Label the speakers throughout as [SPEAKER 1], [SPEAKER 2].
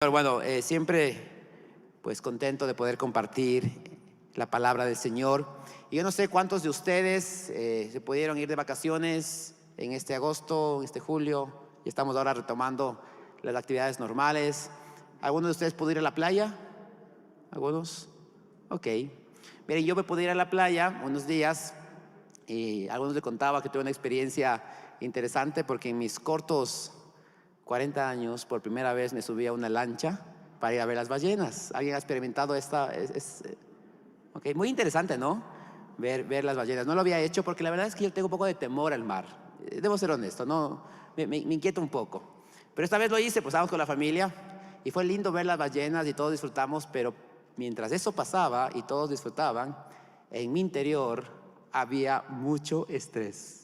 [SPEAKER 1] Pero bueno, siempre pues contento de poder compartir la palabra del Señor. Y yo no sé cuántos de ustedes se pudieron ir de vacaciones en este agosto, en este julio, y estamos ahora retomando las actividades normales. ¿Algunos de ustedes pudo ir a la playa? ¿Algunos? Ok. Miren, yo me pude ir a la playa unos días y a algunos les contaba que tuve una experiencia interesante porque en mis cortos 40 años, por primera vez me subí a una lancha para ir a ver las ballenas. ¿Alguien ha experimentado esta? Okay, muy interesante, ¿no? Ver las ballenas. No lo había hecho porque la verdad es que yo tengo un poco de temor al mar. Debo ser honesto, ¿no? Me inquieta un poco. Pero esta vez lo hice, pues estábamos con la familia y fue lindo ver las ballenas y todos disfrutamos, pero mientras eso pasaba y todos disfrutaban, en mi interior había mucho estrés.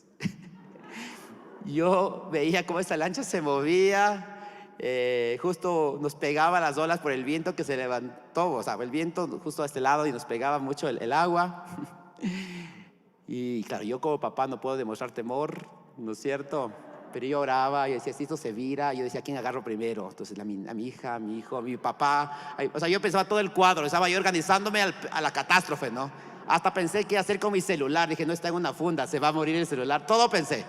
[SPEAKER 1] Yo veía cómo esta lancha se movía, justo nos pegaba las olas por el viento que se levantó, o sea, el viento justo a este lado y nos pegaba mucho el agua. Y claro, yo como papá no puedo demostrar temor, ¿no es cierto? Pero yo oraba y decía, si esto se vira, yo decía, ¿a quién agarro primero? Entonces a mi hija, a mi hijo, a mi papá. O sea, yo pensaba todo el cuadro, estaba yo organizándome a la catástrofe, ¿no? Hasta pensé qué hacer con mi celular, dije, no está en una funda, se va a morir el celular, todo pensé.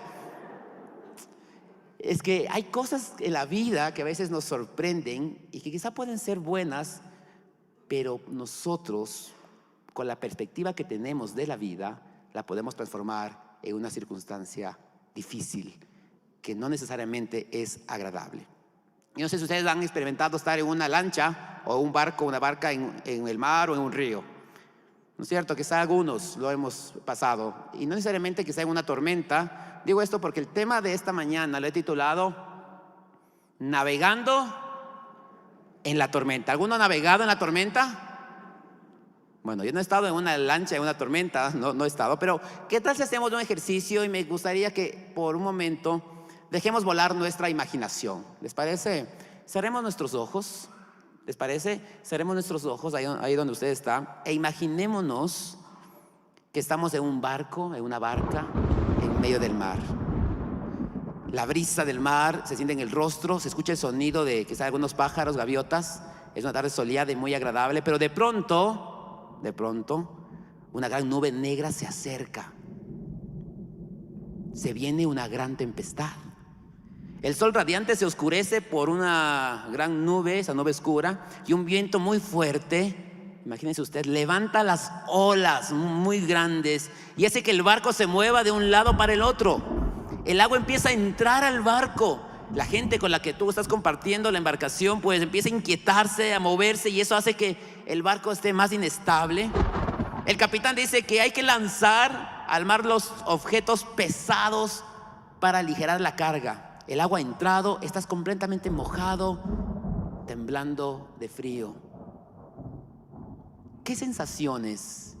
[SPEAKER 1] Es que hay cosas en la vida que a veces nos sorprenden y que quizá pueden ser buenas, pero nosotros, con la perspectiva que tenemos de la vida, la podemos transformar en una circunstancia difícil, que no necesariamente es agradable. Yo no sé si ustedes han experimentado estar en una lancha o un barco, una barca en el mar o en un río. ¿No es cierto? Quizá algunos lo hemos pasado. Y no necesariamente que sea en una tormenta. Digo esto porque el tema de esta mañana lo he titulado Navegando en la tormenta. ¿Alguno ha navegado en la tormenta? Bueno, yo no he estado en una lancha, en una tormenta, no he estado. Pero ¿qué tal si hacemos un ejercicio? Y me gustaría que por un momento dejemos volar nuestra imaginación. ¿Les parece? Cerremos nuestros ojos. ¿Les parece? Cerremos nuestros ojos ahí donde usted está e imaginémonos que estamos en un barco, en una barca, en medio del mar. La brisa del mar se siente en el rostro, se escucha el sonido de quizá algunos pájaros, gaviotas. Es una tarde soleada y muy agradable, pero de pronto, una gran nube negra se acerca. Se viene una gran tempestad. El sol radiante se oscurece por una gran nube, esa nube oscura, y un viento muy fuerte, imagínense usted, levanta las olas muy grandes y hace que el barco se mueva de un lado para el otro. El agua empieza a entrar al barco. La gente con la que tú estás compartiendo la embarcación pues empieza a inquietarse, a moverse, y eso hace que el barco esté más inestable. El capitán dice que hay que lanzar al mar los objetos pesados para aligerar la carga. El agua ha entrado, estás completamente mojado, temblando de frío. ¿Qué sensaciones,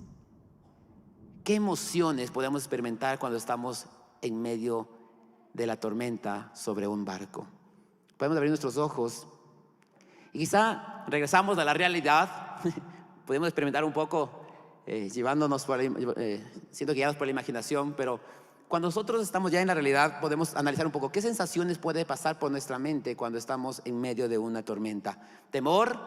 [SPEAKER 1] qué emociones podemos experimentar cuando estamos en medio de la tormenta sobre un barco? Podemos abrir nuestros ojos y quizá regresamos a la realidad. Podemos experimentar un poco, siendo guiados por la imaginación, pero cuando nosotros estamos ya en la realidad, podemos analizar un poco qué sensaciones puede pasar por nuestra mente cuando estamos en medio de una tormenta. Temor,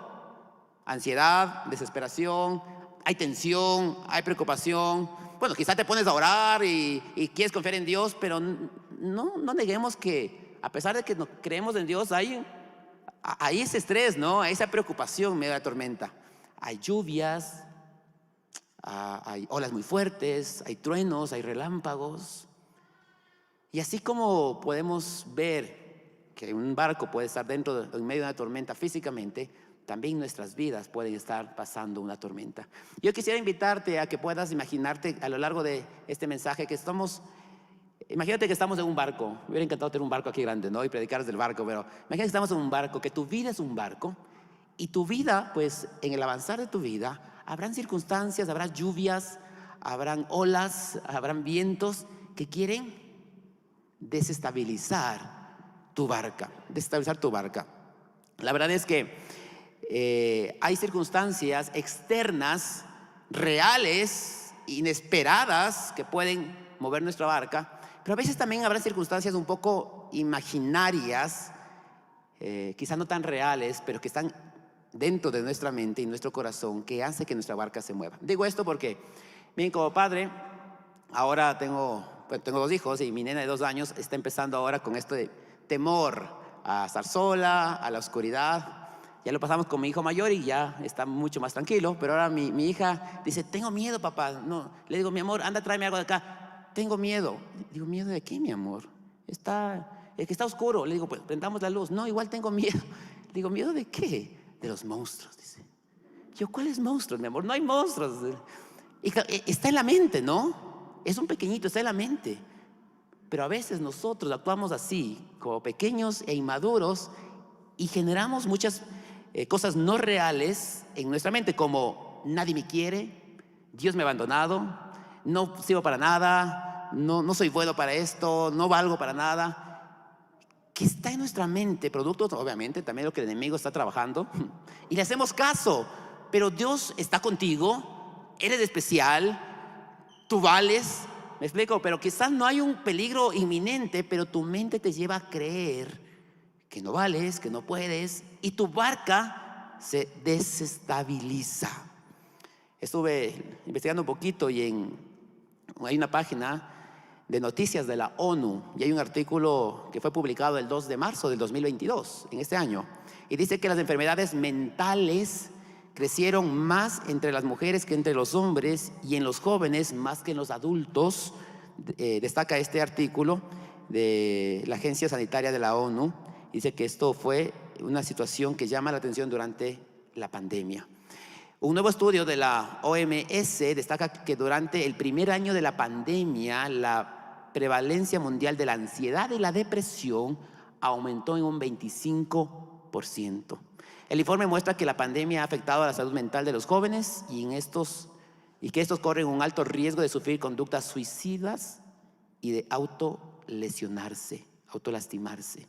[SPEAKER 1] ansiedad, desesperación, hay tensión, hay preocupación. Bueno, quizá te pones a orar y quieres confiar en Dios, pero no neguemos que a pesar de que no creemos en Dios, hay ese estrés, ¿no? Hay esa preocupación en medio de la tormenta. Hay lluvias, hay olas muy fuertes, hay truenos, hay relámpagos. Y así como podemos ver que un barco puede estar en medio de una tormenta físicamente, también nuestras vidas pueden estar pasando una tormenta. Yo quisiera invitarte a que puedas imaginarte a lo largo de este mensaje imagínate que estamos en un barco. Me hubiera encantado tener un barco aquí grande, ¿no? Y predicar desde el barco, pero imagínate que estamos en un barco, que tu vida es un barco. Y tu vida, pues en el avanzar de tu vida, habrán circunstancias, habrá lluvias, habrán olas, habrán vientos que quieren desestabilizar tu barca. La verdad es que hay circunstancias externas, reales, inesperadas, que pueden mover nuestra barca, pero a veces también habrá circunstancias un poco imaginarias, quizás no tan reales, pero que están dentro de nuestra mente y nuestro corazón, que hace que nuestra barca se mueva. Digo esto porque, bien, como padre, ahora tengo 2 hijos y mi nena de 2 años está empezando ahora con esto de temor a estar sola, a la oscuridad. Ya lo pasamos con mi hijo mayor y ya está mucho más tranquilo, pero ahora mi hija dice, tengo miedo, papá. No, le digo, mi amor, anda, tráeme algo de acá. Tengo miedo. Digo, ¿miedo de qué, mi amor? Es que está oscuro. Le digo, pues prendamos la luz. No, igual tengo miedo. Le digo, ¿miedo de qué? De los monstruos, dice. Yo, ¿cuáles monstruos, mi amor? No hay monstruos. Está en la mente, ¿no? Es un pequeñito, está en la mente. Pero a veces nosotros actuamos así, como pequeños e inmaduros, y generamos muchas cosas no reales en nuestra mente, como nadie me quiere, Dios me ha abandonado, no sirvo para nada, no soy bueno para esto, no valgo para nada, que está en nuestra mente, producto obviamente también lo que el enemigo está trabajando, y le hacemos caso. Pero Dios está contigo, eres especial, tú vales, ¿me explico? Pero quizás no hay un peligro inminente, pero tu mente te lleva a creer que no vales, que no puedes, y tu barca se desestabiliza. Estuve investigando un poquito y hay una página de noticias de la ONU y hay un artículo que fue publicado el 2 de marzo del 2022, en este año, y dice que las enfermedades mentales crecieron más entre las mujeres que entre los hombres y en los jóvenes más que en los adultos. Destaca este artículo de la Agencia Sanitaria de la ONU. Dice que esto fue una situación que llama la atención durante la pandemia. Un nuevo estudio de la OMS destaca que durante el primer año de la pandemia, la prevalencia mundial de la ansiedad y la depresión aumentó en un 25%. El informe muestra que la pandemia ha afectado a la salud mental de los jóvenes y que estos corren un alto riesgo de sufrir conductas suicidas y de autolesionarse, autolastimarse.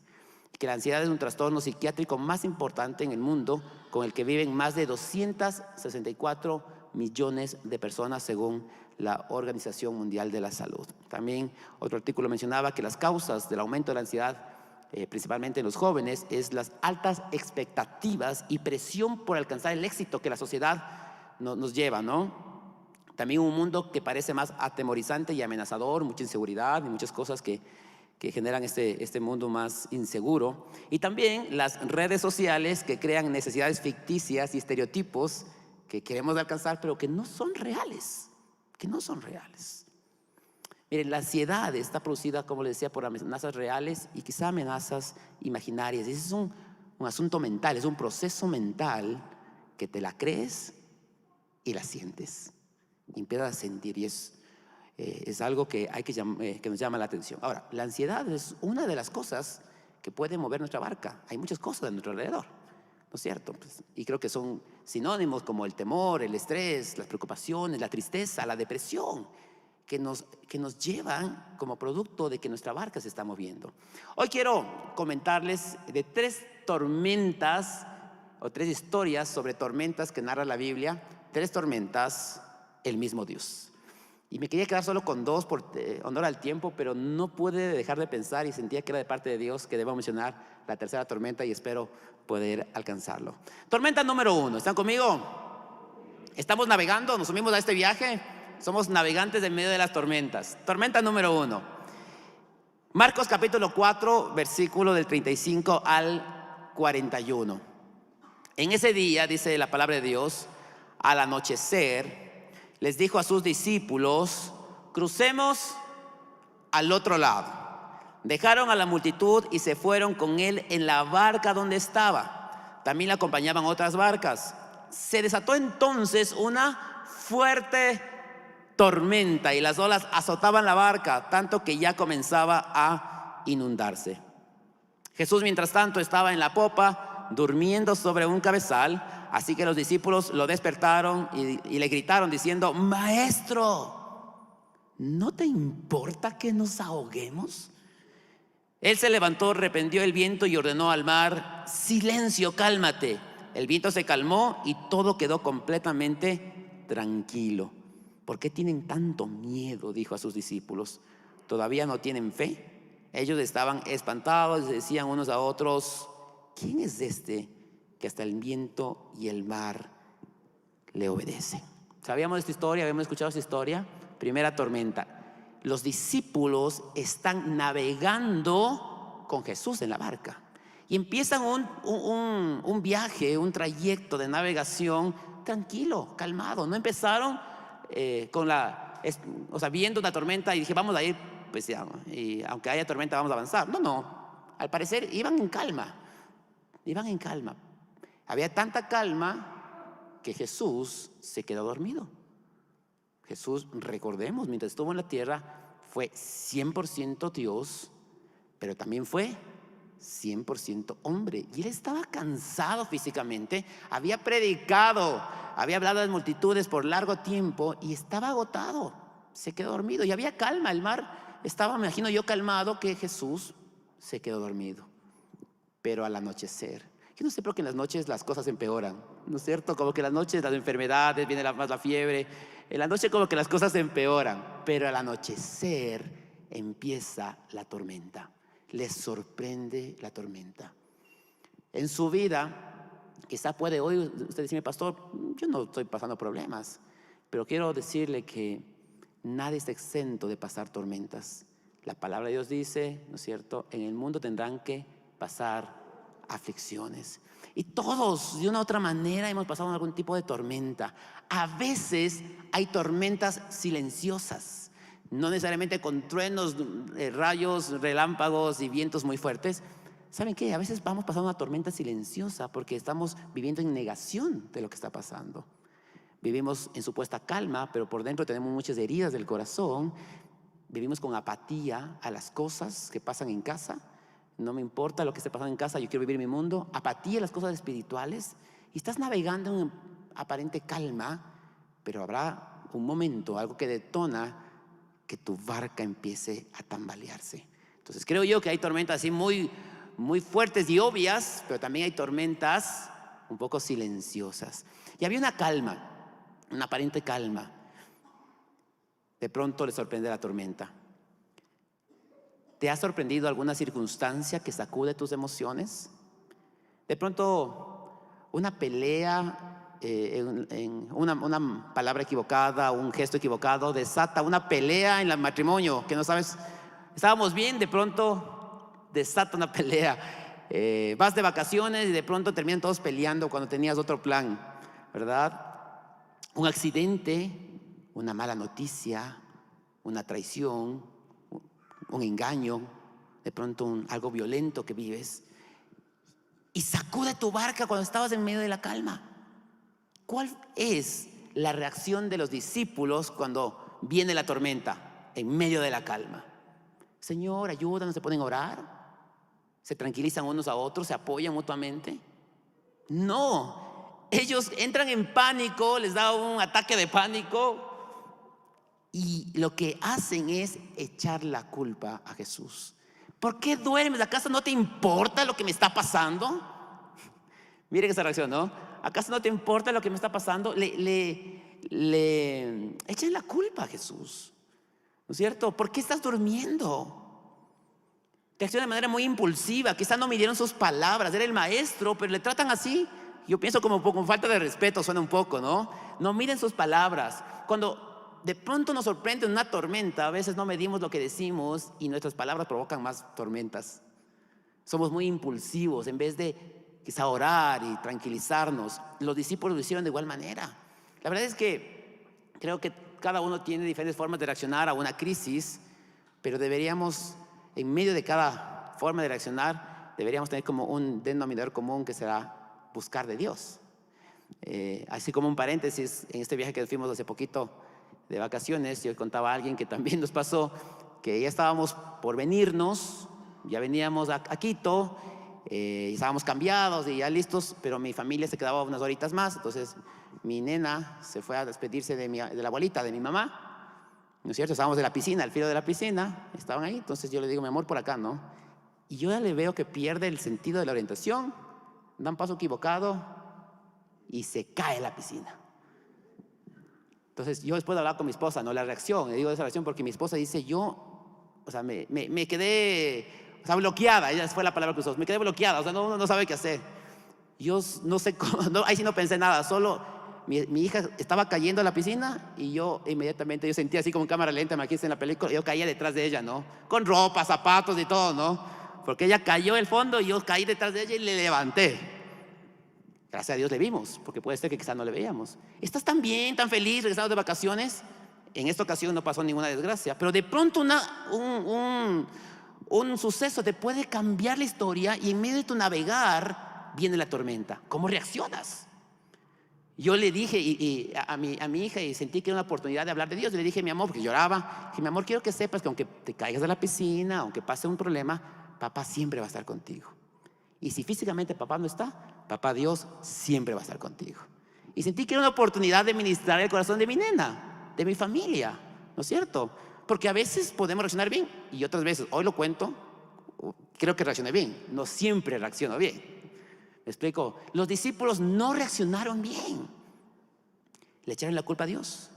[SPEAKER 1] Que la ansiedad es un trastorno psiquiátrico más importante en el mundo, con el que viven más de 264 millones de personas según la Organización Mundial de la Salud. También otro artículo mencionaba que las causas del aumento de la ansiedad, principalmente en los jóvenes, es las altas expectativas y presión por alcanzar el éxito que la sociedad nos lleva, ¿no? También un mundo que parece más atemorizante y amenazador, mucha inseguridad y muchas cosas que generan este mundo más inseguro. Y también las redes sociales que crean necesidades ficticias y estereotipos que queremos alcanzar, pero que no son reales, Miren, la ansiedad está producida, como les decía, por amenazas reales y quizá amenazas imaginarias. Ese es un asunto mental, es un proceso mental que te la crees y la sientes. Y empiezas a sentir, y es algo que nos llama la atención. Ahora, la ansiedad es una de las cosas que puede mover nuestra barca. Hay muchas cosas a nuestro alrededor, ¿no es cierto? Y creo que son sinónimos como el temor, el estrés, las preocupaciones, la tristeza, la depresión, que nos llevan como producto de que nuestra barca se está moviendo. Hoy quiero comentarles de 3 tormentas o 3 historias sobre tormentas que narra la Biblia. 3 tormentas, el mismo Dios. Y me quería quedar solo con 2 por honor al tiempo, pero no pude dejar de pensar y sentía que era de parte de Dios que debo mencionar la tercera tormenta y espero poder alcanzarlo. Tormenta número 1, ¿están conmigo? Estamos navegando, nos unimos a este viaje, somos navegantes en medio de las tormentas. Tormenta número 1. Marcos capítulo 4, versículo del 35 al 41. En ese día, dice la palabra de Dios, al anochecer, les dijo a sus discípulos: crucemos al otro lado. Dejaron a la multitud y se fueron con él en la barca donde estaba. También le acompañaban otras barcas. Se desató entonces una fuerte tormenta y las olas azotaban la barca, tanto que ya comenzaba a inundarse. Jesús, mientras tanto, estaba en la popa, durmiendo sobre un cabezal. Así que los discípulos lo despertaron y le gritaron diciendo: Maestro, ¿no te importa que nos ahoguemos? Él se levantó, reprendió el viento y ordenó al mar: silencio, cálmate. El viento se calmó y todo quedó completamente tranquilo. ¿Por qué tienen tanto miedo?, dijo a sus discípulos. ¿Todavía no tienen fe? Ellos estaban espantados y decían unos a otros: ¿quién es este que hasta el viento y el mar le obedecen? ¿Sabíamos de esta historia? ¿Habíamos escuchado esta historia? Primera tormenta. Los discípulos están navegando con Jesús en la barca y empiezan un viaje, un trayecto de navegación tranquilo, calmado. No empezaron viendo una tormenta y dije, vamos a ir, pues ya, y aunque haya tormenta vamos a avanzar. No. Al parecer iban en calma. Había tanta calma que Jesús se quedó dormido. Jesús, recordemos, mientras estuvo en la tierra, fue 100% Dios, pero también fue 100% hombre. Y él estaba cansado físicamente, había predicado, había hablado a las multitudes por largo tiempo y estaba agotado. Se quedó dormido y había calma. El mar estaba, me imagino yo, calmado, que Jesús se quedó dormido. Pero al anochecer, yo no sé por qué en las noches las cosas empeoran, ¿no es cierto? Como que en las noches las enfermedades, viene más la fiebre. En la noche como que las cosas empeoran, pero al anochecer empieza la tormenta. Les sorprende la tormenta. En su vida, quizá puede hoy usted decirme, pastor, yo no estoy pasando problemas, pero quiero decirle que nadie está exento de pasar tormentas. La palabra de Dios dice, ¿no es cierto?, en el mundo tendrán que pasar aflicciones. Y todos, de una u otra manera, hemos pasado algún tipo de tormenta. A veces hay tormentas silenciosas, no necesariamente con truenos, rayos, relámpagos y vientos muy fuertes. ¿Saben qué? A veces vamos pasando una tormenta silenciosa porque estamos viviendo en negación de lo que está pasando. Vivimos en supuesta calma, pero por dentro tenemos muchas heridas del corazón. Vivimos con apatía a las cosas que pasan en casa. No me importa lo que esté pasando en casa, yo quiero vivir mi mundo. Apatía a las cosas espirituales. Y estás navegando en aparente calma, pero habrá un momento, algo que detona que tu barca empiece a tambalearse. Entonces creo yo que hay tormentas así muy fuertes y obvias, pero también hay tormentas un poco silenciosas. Y había una calma, una aparente calma. De pronto le sorprende la tormenta. ¿Te ha sorprendido alguna circunstancia que sacude tus emociones? De pronto una pelea, una palabra equivocada, un gesto equivocado desata una pelea en el matrimonio que no sabes. Estábamos bien, de pronto desata una pelea. Vas de vacaciones y de pronto terminan todos peleando cuando tenías otro plan, ¿verdad? Un accidente, una mala noticia, una traición, un engaño, de pronto algo violento que vives y sacude tu barca cuando estabas en medio de la calma. ¿Cuál es la reacción de los discípulos cuando viene la tormenta en medio de la calma? Señor, ayúdanos, se ponen a orar, se tranquilizan unos a otros, se apoyan mutuamente. No, ellos entran en pánico, les da un ataque de pánico. Y lo que hacen es echar la culpa a Jesús. ¿Por qué duermes? ¿Acaso no te importa lo que me está pasando? Miren esa reacción, ¿no? ¿Acaso no te importa lo que me está pasando? Le echan la culpa a Jesús, ¿no es cierto? ¿Por qué estás durmiendo? Reacciona de manera muy impulsiva. Quizás no midieron sus palabras. Era el maestro, pero le tratan así. Yo pienso como con falta de respeto, suena un poco, ¿no? No miden sus palabras. Cuando de pronto nos sorprende una tormenta, a veces no medimos lo que decimos y nuestras palabras provocan más tormentas. Somos muy impulsivos en vez de quizá orar y tranquilizarnos. Los discípulos lo hicieron de igual manera. La verdad es que creo que cada uno tiene diferentes formas de reaccionar a una crisis, pero deberíamos, en medio de cada forma de reaccionar, deberíamos tener como un denominador común que será buscar de Dios. Así como un paréntesis, en este viaje que fuimos hace poquito de vacaciones, yo contaba a alguien que también nos pasó, que ya estábamos por venirnos, ya veníamos a Quito, y estábamos cambiados y ya listos, pero mi familia se quedaba unas horitas más. Entonces mi nena se fue a despedirse de la abuelita, de mi mamá, ¿no es cierto? Estábamos en la piscina, al filo de la piscina, estaban ahí. Entonces yo le digo, mi amor, por acá, ¿no? Y yo ya le veo que pierde el sentido de la orientación, da un paso equivocado y se cae en la piscina. Entonces yo después de hablar con mi esposa, no la reacción, le digo esa reacción porque mi esposa dice, me quedé O sea, bloqueada, esa fue la palabra que usó. Me quedé bloqueada, o sea, no sabe qué hacer. Yo no sé cómo, ahí sí no pensé nada, solo mi hija estaba cayendo a la piscina y yo inmediatamente, yo sentía así como en cámara lenta, me aquí en la película, yo caía detrás de ella, ¿no? Con ropa, zapatos y todo, ¿no? Porque ella cayó el fondo y yo caí detrás de ella y le levanté. Gracias a Dios le vimos, porque puede ser que quizás no le veíamos. ¿Estás tan bien, tan feliz, regresando de vacaciones? En esta ocasión no pasó ninguna desgracia, pero de pronto un suceso te puede cambiar la historia y en medio de tu navegar viene la tormenta. ¿Cómo reaccionas? Yo le dije a mi hija y sentí que era una oportunidad de hablar de Dios. Le dije, mi amor, porque lloraba, dije, mi amor, quiero que sepas que aunque te caigas de la piscina, aunque pase un problema, papá siempre va a estar contigo. Y si físicamente papá no está, papá Dios siempre va a estar contigo. Y sentí que era una oportunidad de ministrar el corazón de mi nena, de mi familia, ¿no es cierto? Porque a veces podemos reaccionar bien y otras veces, hoy lo cuento, creo que reaccioné bien, no siempre reacciono bien. ¿Me explico? Los discípulos no reaccionaron bien, le echaron la culpa a Dios.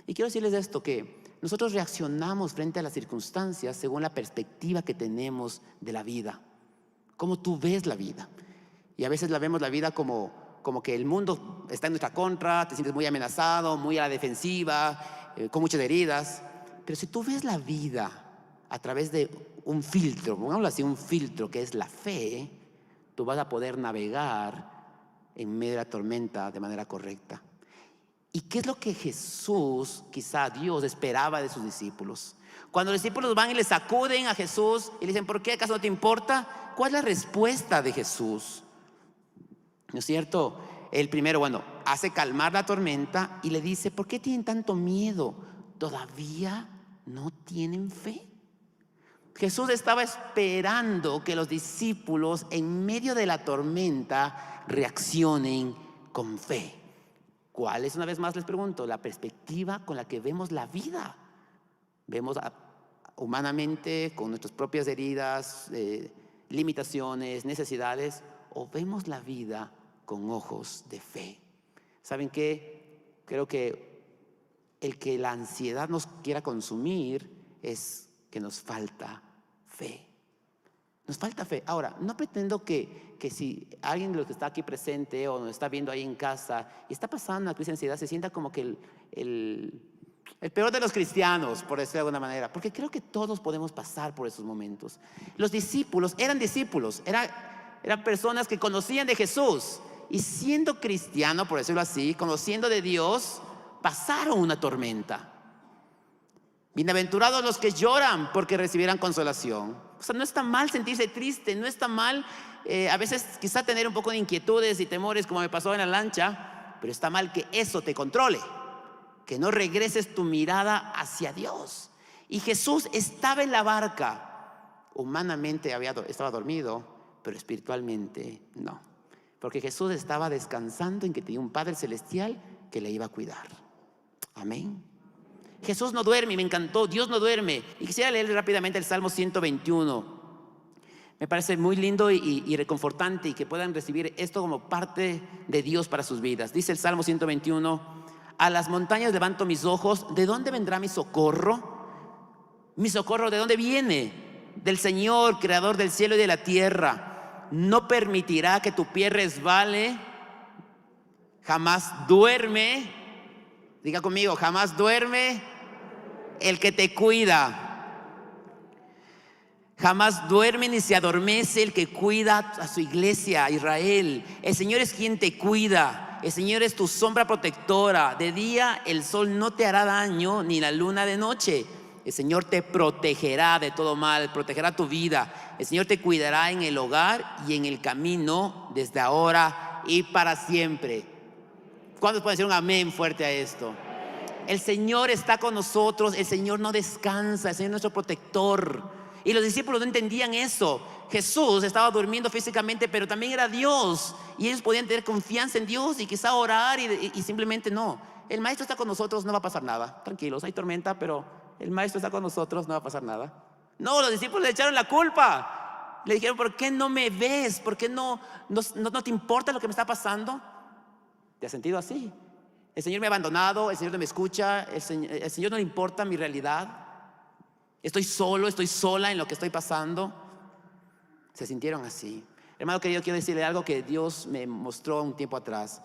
[SPEAKER 1] Y quiero decirles esto, que nosotros reaccionamos frente a las circunstancias según la perspectiva que tenemos de la vida, cómo tú ves la vida. Y a veces la vemos la vida como que el mundo está en nuestra contra, te sientes muy amenazado, muy a la defensiva, con muchas heridas. Pero si tú ves la vida a través de un filtro, pongámoslo así, un filtro que es la fe, tú vas a poder navegar en medio de la tormenta de manera correcta. ¿Y qué es lo que Jesús, quizá Dios, esperaba de sus discípulos? Cuando los discípulos van y le sacuden a Jesús y le dicen, ¿por qué acaso no te importa? ¿Cuál es la respuesta de Jesús? ¿No es cierto? El primero, bueno, hace calmar la tormenta y le dice, ¿por qué tienen tanto miedo? ¿Todavía no tienen fe? Jesús estaba esperando que los discípulos en medio de la tormenta reaccionen con fe. ¿Cuál es, una vez más les pregunto, la perspectiva con la que vemos la vida? Vemos humanamente con nuestras propias heridas, limitaciones, necesidades, o vemos la vida con ojos de fe. ¿Saben qué? Creo que el que la ansiedad nos quiera consumir es que nos falta fe. Nos falta fe. Ahora, no pretendo que si alguien de los que está aquí presente o nos está viendo ahí en casa y está pasando una crisis de ansiedad, se sienta como que el peor de los cristianos, por decirlo de alguna manera, porque creo que todos podemos pasar por esos momentos. Los discípulos, eran personas que conocían de Jesús y siendo cristiano, por decirlo así, conociendo de Dios, pasaron una tormenta. Bienaventurados los que lloran porque recibirán consolación. O sea, no está mal sentirse triste, no está mal a veces quizá tener un poco de inquietudes y temores como me pasó en la lancha, pero está mal que eso te controle, que no regreses tu mirada hacia Dios. Y Jesús estaba en la barca, humanamente estaba dormido, pero espiritualmente no, porque Jesús estaba descansando en que tenía un Padre Celestial que le iba a cuidar. Amén. Jesús no duerme, y me encantó, Dios no duerme. Y quisiera leer rápidamente el Salmo 121. Me parece muy lindo y reconfortante, y que puedan recibir esto como parte de Dios para sus vidas. Dice el Salmo 121: a las montañas levanto mis ojos, ¿de dónde vendrá mi socorro? Mi socorro, ¿de dónde viene? Del Señor, creador del cielo y de la tierra. No permitirá que tu pie resbale, jamás duerme. Diga conmigo, jamás duerme el que te cuida. Jamás duerme ni se adormece el que cuida a su iglesia, a Israel. El Señor es quien te cuida. El Señor es tu sombra protectora. De día el sol no te hará daño, ni la luna de noche. El Señor te protegerá de todo mal, protegerá tu vida. El Señor te cuidará en el hogar y en el camino, desde ahora y para siempre. ¿Cuántos pueden decir un amén fuerte a esto? El Señor está con nosotros, el Señor no descansa, el Señor es nuestro protector. Y los discípulos no entendían eso. Jesús estaba durmiendo físicamente, pero también era Dios, y ellos podían tener confianza en Dios y quizá orar y simplemente no. El Maestro está con nosotros, no va a pasar nada. Tranquilos, hay tormenta, pero el Maestro está con nosotros, no va a pasar nada. No, los discípulos le echaron la culpa. Le dijeron, ¿por qué no me ves? ¿Por qué no te importa lo que me está pasando? ¿Te has sentido así? El Señor me ha abandonado, el Señor no me escucha, el Señor no le importa mi realidad. Estoy solo, estoy sola en lo que estoy pasando. Se sintieron así. Hermano querido, quiero decirle algo que Dios me mostró un tiempo atrás.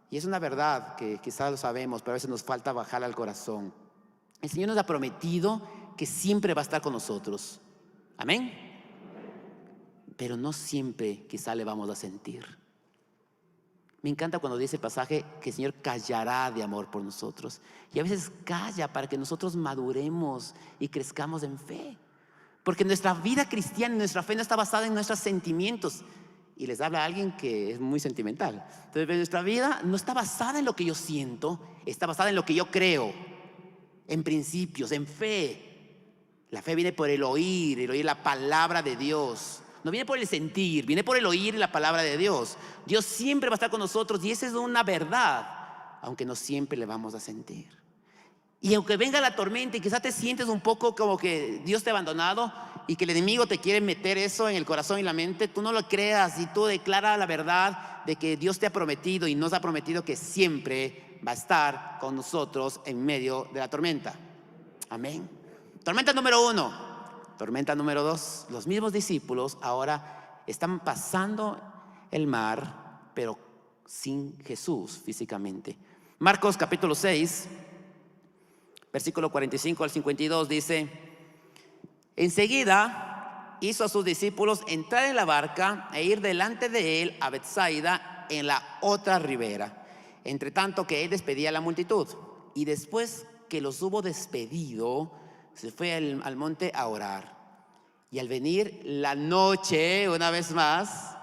[SPEAKER 1] Y es una verdad que quizás lo sabemos, pero a veces nos falta bajar al corazón. El Señor nos ha prometido que siempre va a estar con nosotros. Amén. Pero no siempre quizá le vamos a sentir. Me encanta cuando dice el pasaje que el Señor callará de amor por nosotros. Y a veces calla para que nosotros maduremos y crezcamos en fe. Porque nuestra vida cristiana, nuestra fe no está basada en nuestros sentimientos. Y les habla a alguien que es muy sentimental. Entonces nuestra vida no está basada en lo que yo siento, está basada en lo que yo creo, en principios, en fe. La fe viene por el oír la palabra de Dios. No viene por el sentir, viene por el oír la palabra de Dios. Dios siempre va a estar con nosotros y esa es una verdad, aunque no siempre le vamos a sentir. Y aunque venga la tormenta y quizás te sientes un poco como que Dios te ha abandonado y que el enemigo te quiere meter eso en el corazón y la mente, tú no lo creas y tú declara la verdad de que Dios te ha prometido y nos ha prometido que siempre va a estar con nosotros en medio de la tormenta. Amén. Tormenta número 1. Tormenta número 2. Los mismos discípulos ahora están pasando el mar, pero sin Jesús físicamente. Marcos capítulo 6. Versículo 45 al 52 dice: enseguida hizo a sus discípulos entrar en la barca e ir delante de él a Betsaida en la otra ribera, entre tanto que él despedía a la multitud. Y después que los hubo despedido, se fue al monte a orar. Y al venir la noche, una vez más,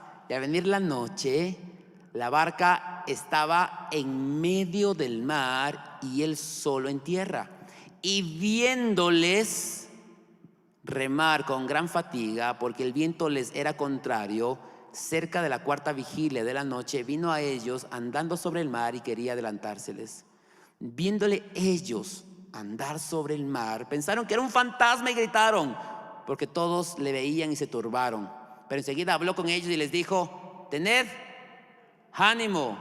[SPEAKER 1] la barca estaba en medio del mar y él solo en tierra. Y viéndoles remar con gran fatiga, porque el viento les era contrario, cerca de la cuarta vigilia de la noche, vino a ellos andando sobre el mar y quería adelantárseles. Viéndole ellos andar sobre el mar, pensaron que era un fantasma y gritaron, porque todos le veían y se turbaron. Pero enseguida habló con ellos y les dijo: tened ánimo,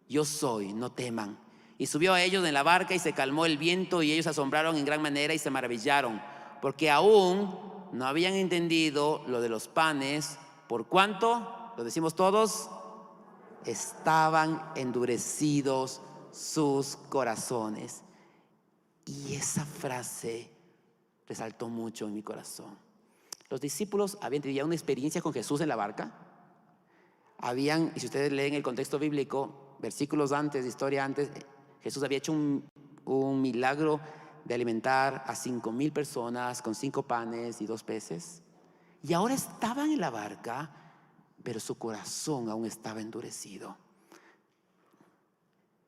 [SPEAKER 1] yo soy, no teman. Y subió a ellos en la barca y se calmó el viento, y ellos se asombraron en gran manera y se maravillaron, porque aún no habían entendido lo de los panes, por cuanto, lo decimos todos, estaban endurecidos sus corazones. Y esa frase resaltó mucho en mi corazón. Los discípulos habían tenido una experiencia con Jesús en la barca. Y si ustedes leen el contexto bíblico, versículos antes, historia antes, Jesús había hecho un milagro de alimentar a 5,000 personas con 5 panes y 2 peces. Y ahora estaban en la barca, pero su corazón aún estaba endurecido.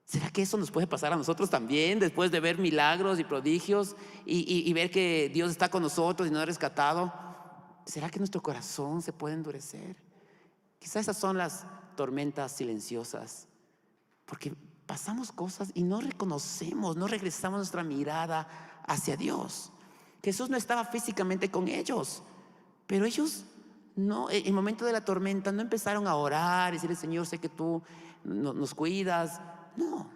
[SPEAKER 1] ¿Será que eso nos puede pasar a nosotros también después de ver milagros y prodigios y ver que Dios está con nosotros y nos ha rescatado? ¿Será que nuestro corazón se puede endurecer? Quizás esas son las tormentas silenciosas, porque pasamos cosas y no reconocemos, no regresamos nuestra mirada hacia Dios. Jesús no estaba físicamente con ellos, pero ellos no, en el momento de la tormenta no empezaron a orar y decirle: Señor, sé que tú nos cuidas. No,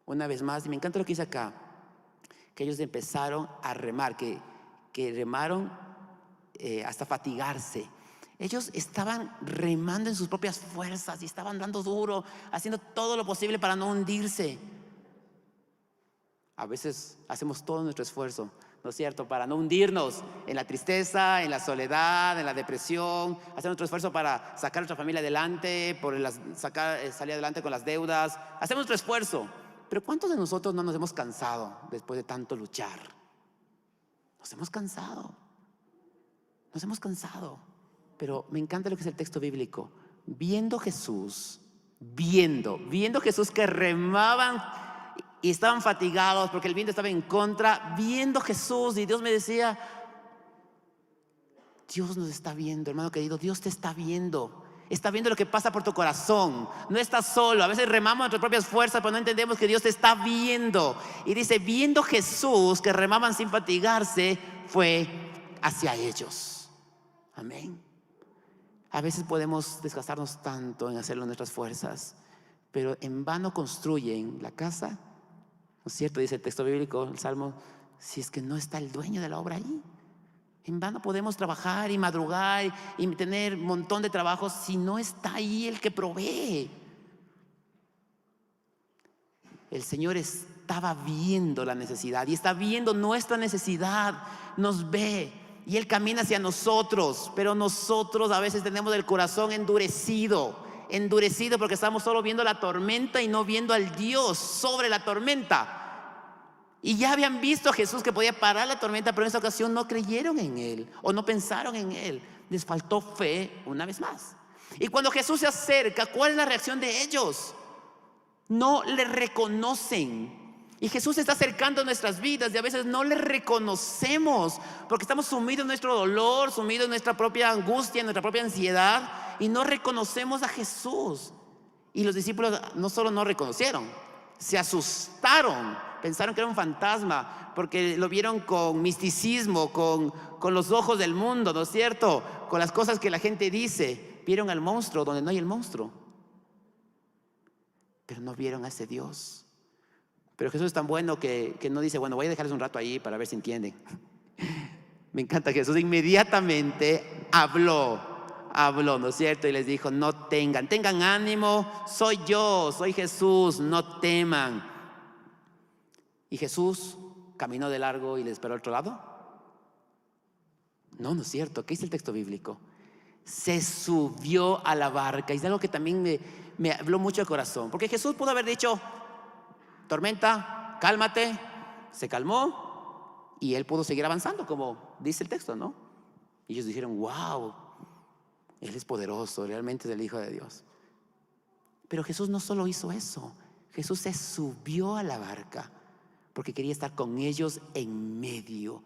[SPEAKER 1] una vez más, y me encanta lo que dice acá, que ellos empezaron a remar, que remaron hasta fatigarse. Ellos estaban remando en sus propias fuerzas y estaban dando duro, haciendo todo lo posible para no hundirse. A veces hacemos todo nuestro esfuerzo, ¿no es cierto?, para no hundirnos en la tristeza, en la soledad, en la depresión. Hacemos nuestro esfuerzo para sacar a nuestra familia adelante, salir adelante con las deudas. Hacemos nuestro esfuerzo. Pero ¿cuántos de nosotros no nos hemos cansado después de tanto luchar? Nos hemos cansado. Pero me encanta lo que es el texto bíblico. Viendo Jesús que remaban y estaban fatigados porque el viento estaba en contra, viendo Jesús, y Dios me decía: Dios nos está viendo, hermano querido, Dios te está viendo. Está viendo lo que pasa por tu corazón. No estás solo. A veces remamos nuestras propias fuerzas, pero no entendemos que Dios te está viendo. Y dice: viendo Jesús que remaban sin fatigarse, fue hacia ellos. Amén. A veces podemos desgastarnos tanto en hacerlo en nuestras fuerzas, pero en vano construyen la casa, ¿no es cierto? Dice el texto bíblico, el Salmo, si es que no está el dueño de la obra ahí. En vano podemos trabajar y madrugar y tener un montón de trabajos si no está ahí el que provee. El Señor estaba viendo la necesidad y está viendo nuestra necesidad, nos ve y Él camina hacia nosotros, pero nosotros a veces tenemos el corazón endurecido porque estamos solo viendo la tormenta y no viendo al Dios sobre la tormenta. Y ya habían visto a Jesús que podía parar la tormenta, pero en esta ocasión no creyeron en Él o no pensaron en Él. Les faltó fe una vez más. Y cuando Jesús se acerca, ¿cuál es la reacción de ellos? No le reconocen. Y Jesús se está acercando a nuestras vidas y a veces no le reconocemos porque estamos sumidos en nuestro dolor, sumidos en nuestra propia angustia, en nuestra propia ansiedad, y no reconocemos a Jesús. Y los discípulos no solo no reconocieron, se asustaron, pensaron que era un fantasma porque lo vieron con misticismo, con los ojos del mundo, ¿no es cierto? Con las cosas que la gente dice. Vieron al monstruo donde no hay el monstruo, pero no vieron a ese Dios. Pero Jesús es tan bueno que no dice, bueno, voy a dejarles un rato ahí para ver si entienden. Me encanta Jesús. Inmediatamente habló, ¿no es cierto? Y les dijo, no tengan ánimo, soy yo, soy Jesús, no teman. ¿Y Jesús caminó de largo y les esperó al otro lado? No es cierto. ¿Qué dice el texto bíblico? Se subió a la barca. Y es algo que también me habló mucho el corazón, porque Jesús pudo haber dicho, tormenta, cálmate. Se calmó y Él pudo seguir avanzando, como dice el texto, ¿no? Y ellos dijeron, wow, Él es poderoso, realmente es el Hijo de Dios. Pero Jesús no solo hizo eso, Jesús se subió a la barca porque quería estar con ellos en medio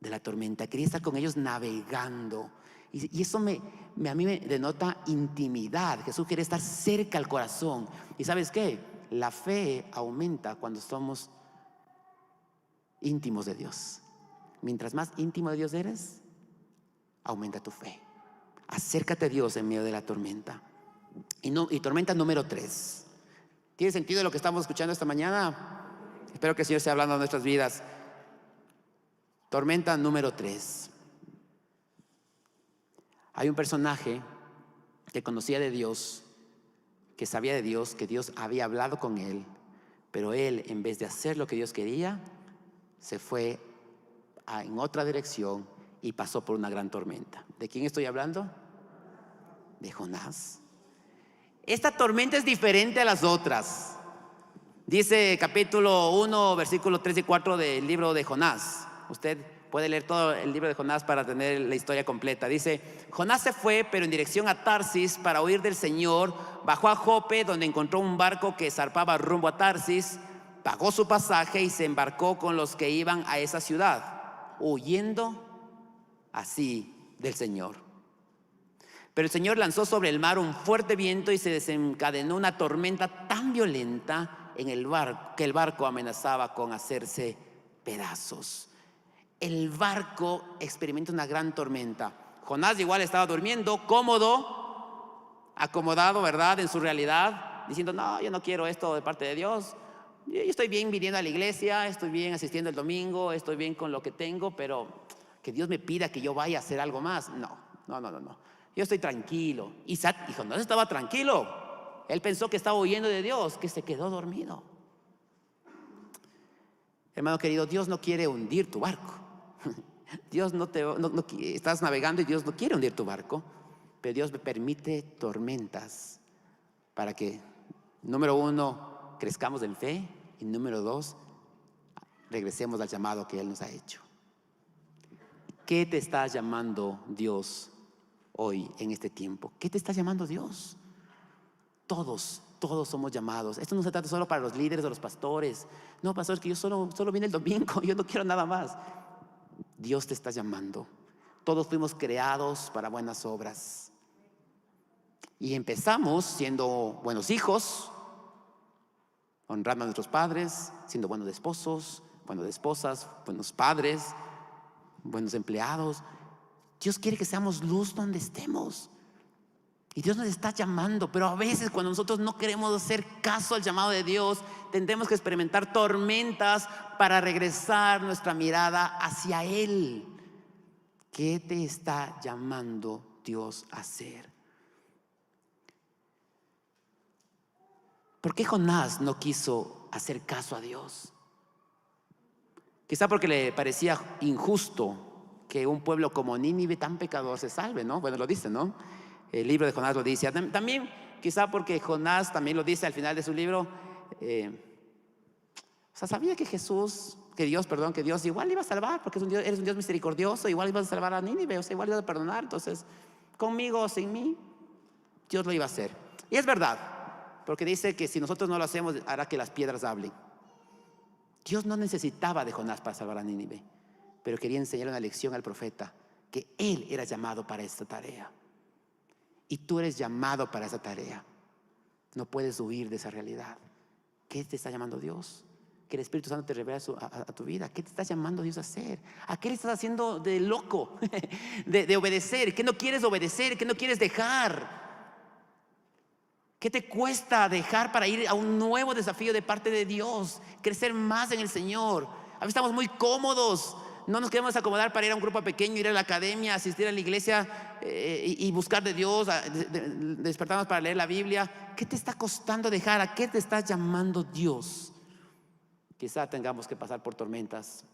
[SPEAKER 1] de la tormenta, quería estar con ellos navegando. Y eso a mí me denota intimidad. Jesús quiere estar cerca al corazón. ¿Y sabes qué? La fe aumenta cuando somos íntimos de Dios. Mientras más íntimo de Dios eres, aumenta tu fe. Acércate a Dios en medio de la tormenta. Y tormenta número 3. ¿Tiene sentido lo que estamos escuchando esta mañana? Espero que el Señor esté hablando de nuestras vidas. Tormenta número 3. Hay un personaje que conocía de Dios, que sabía de Dios, que Dios había hablado con él, pero él, en vez de hacer lo que Dios quería, se fue en otra dirección y pasó por una gran tormenta. ¿De quién estoy hablando? De Jonás. Esta tormenta es diferente a las otras. Dice capítulo 1, versículos 3 y 4 del libro de Jonás. Usted puede leer todo el libro de Jonás para tener la historia completa. Dice, Jonás se fue, pero en dirección a Tarsis para huir del Señor. Bajó a Jope, donde encontró un barco que zarpaba rumbo a Tarsis. Pagó su pasaje y se embarcó con los que iban a esa ciudad, huyendo así del Señor. Pero el Señor lanzó sobre el mar un fuerte viento y se desencadenó una tormenta tan violenta en el barco que el barco amenazaba con hacerse pedazos. El barco experimenta una gran tormenta. Jonás igual estaba durmiendo, cómodo, acomodado, ¿verdad? En su realidad, diciendo, no, yo no quiero esto de parte de Dios. Yo estoy bien viniendo a la iglesia, estoy bien asistiendo el domingo, estoy bien con lo que tengo, pero que Dios me pida que yo vaya a hacer algo más. No. Yo estoy tranquilo. Y Jonás estaba tranquilo. Él pensó que estaba huyendo de Dios, que se quedó dormido. Hermano querido, Dios no quiere hundir tu barco. Dios estás navegando y Dios no quiere hundir tu barco, pero Dios me permite tormentas para que, número 1, crezcamos en fe, y número 2, regresemos al llamado que Él nos ha hecho. ¿Qué te está llamando Dios hoy en este tiempo? ¿Qué te está llamando Dios? Todos somos llamados. Esto no se trata solo para los líderes o los pastores. No, pastor, es que yo solo vine el domingo, yo no quiero nada más. Dios te está llamando. Todos fuimos creados para buenas obras. Y empezamos siendo buenos hijos, honrando a nuestros padres, siendo buenos esposos, buenas esposas, buenos padres, buenos empleados. Dios quiere que seamos luz donde estemos. Y Dios nos está llamando, pero a veces cuando nosotros no queremos hacer caso al llamado de Dios, tendremos que experimentar tormentas para regresar nuestra mirada hacia Él. ¿Qué te está llamando Dios a hacer? ¿Por qué Jonás no quiso hacer caso a Dios? Quizá porque le parecía injusto que un pueblo como Nínive, tan pecador, se salve, ¿no? Bueno, lo dice, ¿no? El libro de Jonás lo dice. También quizá porque Jonás también lo dice al final de su libro. O sea, sabía que que Dios igual iba a salvar, porque eres un Dios misericordioso, igual iba a salvar a Nínive, o sea, igual iba a perdonar. Entonces, conmigo o sin mí, Dios lo iba a hacer. Y es verdad, porque dice que si nosotros no lo hacemos, hará que las piedras hablen. Dios no necesitaba de Jonás para salvar a Nínive, pero quería enseñar una lección al profeta, que él era llamado para esta tarea. Y tú eres llamado para esa tarea. No puedes huir de esa realidad. ¿Qué te está llamando Dios? Que el Espíritu Santo te revela a tu vida. ¿Qué te está llamando Dios a hacer? ¿A qué le estás haciendo de loco? de obedecer. ¿Qué no quieres obedecer? ¿Qué no quieres dejar? ¿Qué te cuesta dejar para ir a un nuevo desafío de parte de Dios? Crecer más en el Señor. A veces estamos muy cómodos. No nos queremos acomodar para ir a un grupo pequeño, ir a la academia, asistir a la iglesia y buscar de Dios, despertarnos para leer la Biblia. ¿Qué te está costando dejar? ¿A qué te está llamando Dios? Quizá tengamos que pasar por tormentas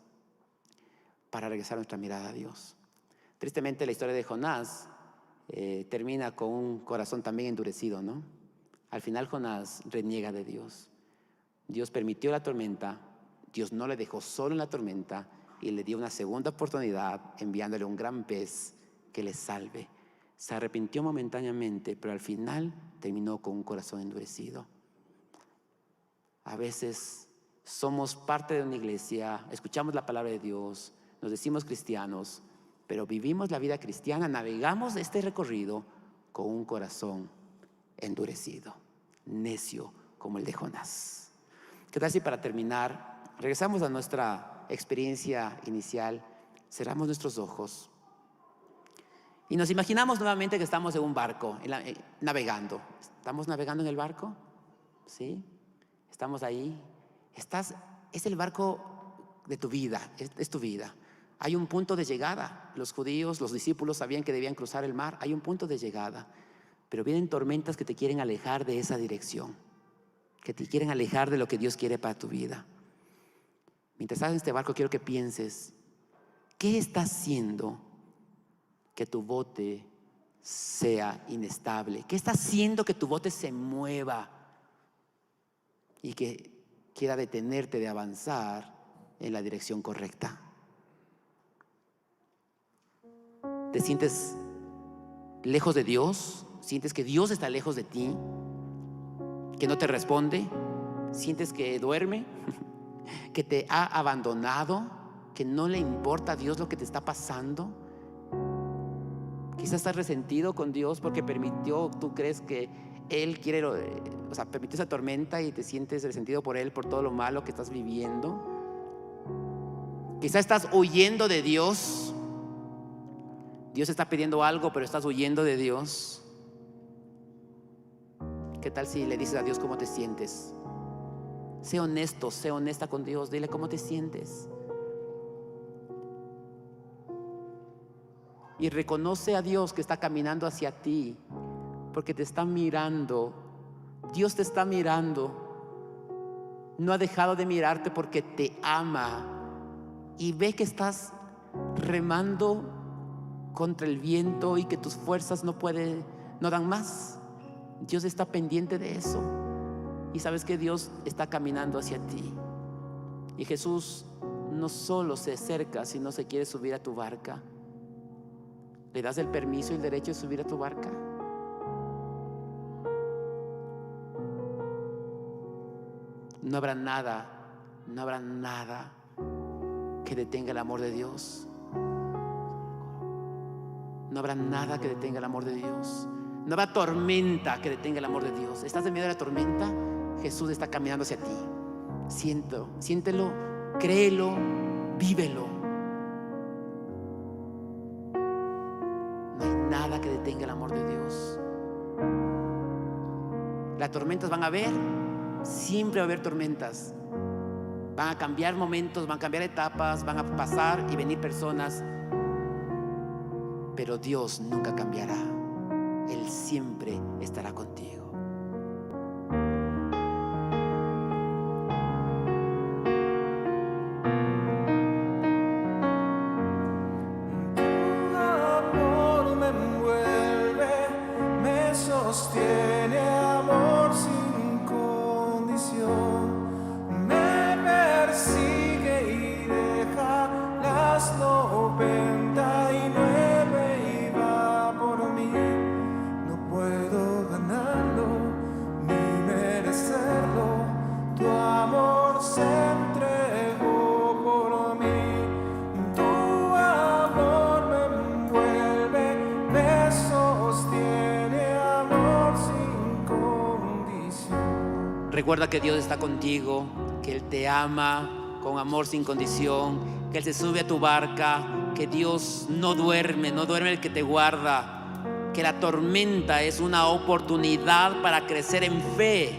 [SPEAKER 1] para regresar nuestra mirada a Dios. Tristemente, la historia de Jonás termina con un corazón también endurecido, ¿no? Al final Jonás reniega de Dios. Dios permitió la tormenta, Dios no le dejó solo en la tormenta y le dio una segunda oportunidad enviándole un gran pez que le salve. Se arrepintió momentáneamente, pero al final terminó con un corazón endurecido. A veces somos parte de una iglesia, escuchamos la palabra de Dios, nos decimos cristianos, pero vivimos la vida cristiana, navegamos este recorrido con un corazón endurecido, necio como el de Jonás. ¿Qué tal si para terminar regresamos a nuestra experiencia inicial, cerramos nuestros ojos y nos imaginamos nuevamente que estamos en un barco, navegando? ¿Estamos navegando en el barco? ¿Sí? Estamos ahí. Es el barco de tu vida, es tu vida. Hay un punto de llegada. Los judíos, los discípulos sabían que debían cruzar el mar. Hay un punto de llegada. Pero vienen tormentas que te quieren alejar de esa dirección, que te quieren alejar de lo que Dios quiere para tu vida. Mientras estás en este barco, quiero que pienses, ¿qué está haciendo que tu bote sea inestable? ¿Qué está haciendo que tu bote se mueva y que quiera detenerte de avanzar en la dirección correcta? ¿Te sientes lejos de Dios? ¿Sientes que Dios está lejos de ti? ¿Que no te responde? ¿Sientes que duerme? ¿Que te ha abandonado? ¿Que no le importa a Dios lo que te está pasando? Quizás estás resentido con Dios porque permitió, tú crees que Él quiere, permitió esa tormenta y te sientes resentido por Él, por todo lo malo que estás viviendo. Quizás estás huyendo de Dios. Dios está pidiendo algo, pero estás huyendo de Dios. ¿Qué tal si le dices a Dios cómo te sientes? Sé honesto, sé honesta con Dios. Dile cómo te sientes. Y reconoce a Dios que está caminando hacia ti, porque te está mirando. Dios te está mirando. No ha dejado de mirarte porque te ama. Y ve que estás remando contra el viento y que tus fuerzas no dan más. Dios está pendiente de eso. Y sabes que Dios está caminando hacia ti. Y Jesús no solo se acerca, sino se quiere subir a tu barca. ¿Le das el permiso y el derecho de subir a tu barca? No habrá nada que detenga el amor de Dios. No habrá nada que detenga el amor de Dios. No habrá tormenta que detenga el amor de Dios. ¿Estás en medio de la tormenta? Jesús está caminando hacia ti. Siéntelo, créelo, vívelo. No hay nada que detenga el amor de Dios. Las tormentas van a haber, siempre va a haber tormentas. Van a cambiar momentos, van a cambiar etapas, van a pasar y venir personas. pero Dios nunca cambiará. Él siempre estará contigo.
[SPEAKER 2] Sostiene amor sin condición, me persigue y deja las 99 y va por mí. No puedo ganarlo ni merecerlo, tu amor se entregó por mí. Tu amor me envuelve, me sostiene.
[SPEAKER 1] Recuerda que Dios está contigo, que Él te ama con amor sin condición, que Él se sube a tu barca, que Dios no duerme el que te guarda, que la tormenta es una oportunidad para crecer en fe.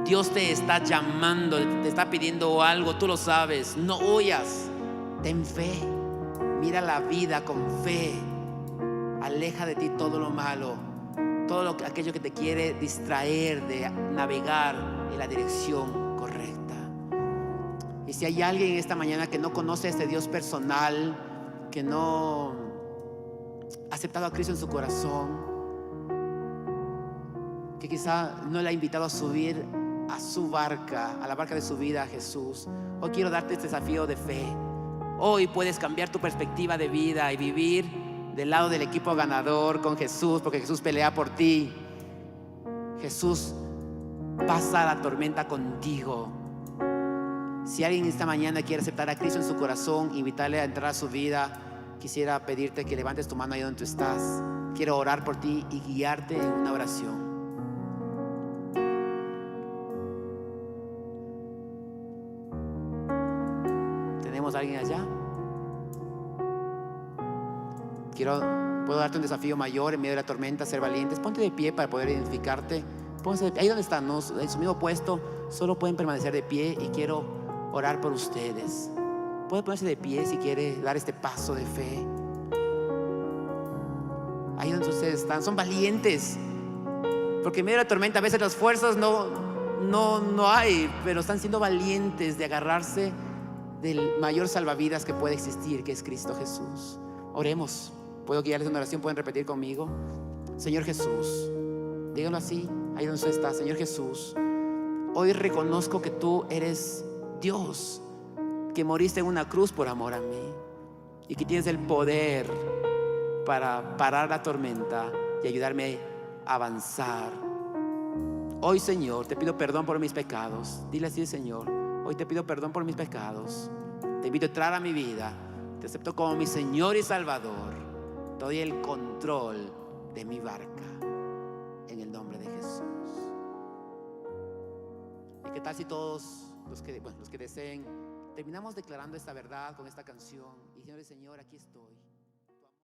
[SPEAKER 1] Dios te está llamando, te está pidiendo algo, tú lo sabes, no huyas, ten fe, mira la vida con fe, aleja de ti todo lo malo, todo aquello que te quiere distraer de navegar en la dirección correcta. Y si hay alguien esta mañana que no conoce a este Dios personal, que no ha aceptado a Cristo en su corazón, que quizá no le ha invitado a subir a su barca, a la barca de su vida, a Jesús, hoy quiero darte este desafío de fe. Hoy puedes cambiar tu perspectiva de vida y vivir del lado del equipo ganador con Jesús, porque Jesús pelea por ti. Jesús pasa la tormenta contigo. Si alguien esta mañana quiere aceptar a Cristo en su corazón, invitarle a entrar a su vida, quisiera pedirte que levantes tu mano ahí donde tú estás. Quiero orar por ti y guiarte en una oración. ¿Tenemos a alguien allá? Puedo darte un desafío mayor en medio de la tormenta, ser valientes. Ponte de pie para poder identificarte. Pónganse ahí donde están, ¿no? En su mismo puesto, solo pueden permanecer de pie y quiero orar por ustedes. Puede ponerse de pie si quiere dar este paso de fe. Ahí donde ustedes están, son valientes, porque en medio de la tormenta a veces las fuerzas no hay, pero están siendo valientes de agarrarse del mayor salvavidas que puede existir, que es Cristo Jesús. Oremos. Puedo guiarles en una oración, pueden repetir conmigo. Señor Jesús, díganlo así, ahí donde usted está. Señor Jesús, hoy reconozco que tú eres Dios, que moriste en una cruz por amor a mí y que tienes el poder para parar la tormenta y ayudarme a avanzar. Hoy, Señor, te pido perdón por mis pecados. Dile así, Señor, hoy te pido perdón por mis pecados. Te invito a entrar a mi vida. Te acepto como mi Señor y Salvador. Te doy el control de mi barca en el nombre de Jesús. ¿Y qué tal si todos los que deseen terminamos declarando esta verdad con esta canción? Y Señor, aquí estoy.